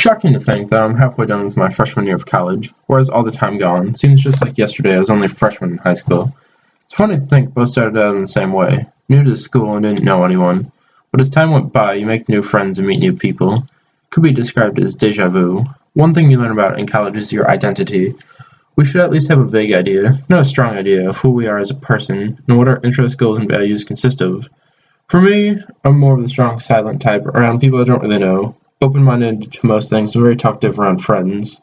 Shocking to think that I'm halfway done with my freshman year of college, whereas all the time gone seems just like yesterday I was only a freshman in high school. It's funny to think both started out in the same way, new to the school and didn't know anyone. But as time went by, you make new friends and meet new people. Could be described as deja vu. One thing you learn about in college is your identity. We should at least have a vague idea, not a strong idea, of who we are as a person and what our interests, goals, and values consist of. For me, I'm more of the strong silent type around people I don't really know, open-minded to most things and very talkative around friends.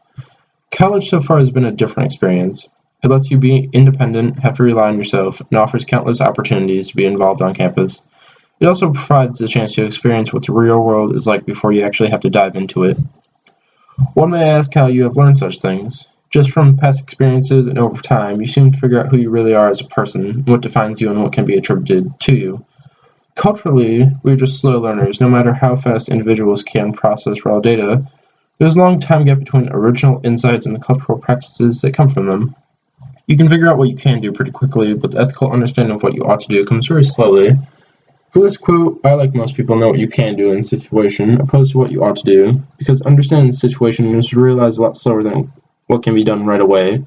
College so far has been a different experience. It lets you be independent, have to rely on yourself, and offers countless opportunities to be involved on campus. It also provides the chance to experience what the real world is like before you actually have to dive into it. One may ask how you have learned such things. Just from past experiences and over time, you seem to figure out who you really are as a person, what defines you and what can be attributed to you. Culturally, we're just slow learners. No matter how fast individuals can process raw data, there's a long time gap between original insights and the cultural practices that come from them. You can figure out what you can do pretty quickly, but the ethical understanding of what you ought to do comes very slowly. For this quote, I, like most people, know what you can do in a situation, opposed to what you ought to do, because understanding the situation is realized a lot slower than what can be done right away,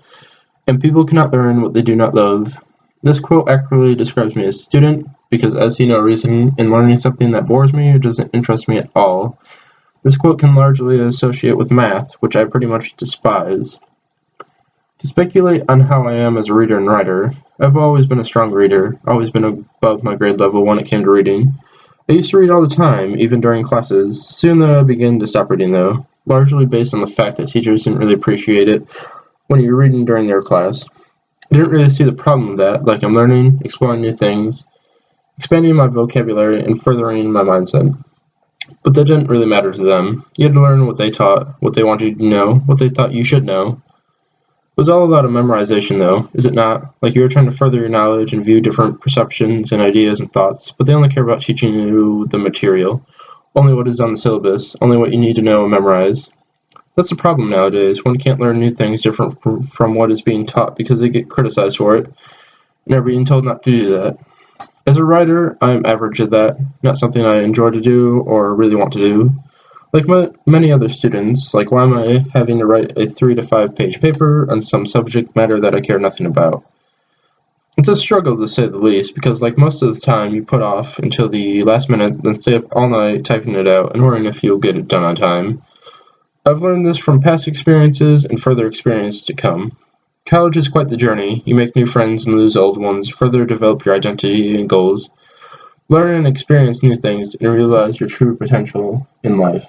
and people cannot learn what they do not love. This quote accurately describes me as a student, because I see no reason in learning something that bores me or doesn't interest me at all. This quote can largely associate with math, which I pretty much despise. To speculate on how I am as a reader and writer, I've always been a strong reader, always been above my grade level when it came to reading. I used to read all the time, even during classes. Soon though I began to stop reading though, largely based on the fact that teachers didn't really appreciate it when you're reading during their class. I didn't really see the problem with that, like I'm learning, exploring new things, expanding my vocabulary, and furthering my mindset. But that didn't really matter to them. You had to learn what they taught, what they wanted you to know, what they thought you should know. It was all about a memorization though, is it not? Like you were trying to further your knowledge and view different perceptions and ideas and thoughts, but they only care about teaching you the material, only what is on the syllabus, only what you need to know and memorize. That's the problem nowadays. One can't learn new things different from what is being taught because they get criticized for it, and are being told not to do that. As a writer, I am average at that, not something I enjoy to do or really want to do. Like many other students, like why am I having to write a 3 to 5 page paper on some subject matter that I care nothing about? It's a struggle to say the least, because like most of the time you put off until the last minute, then stay up all night typing it out and worrying if you'll get it done on time. I've learned this from past experiences and further experience to come. College is quite the journey. You make new friends and lose old ones, further develop your identity and goals, learn and experience new things, and realize your true potential in life.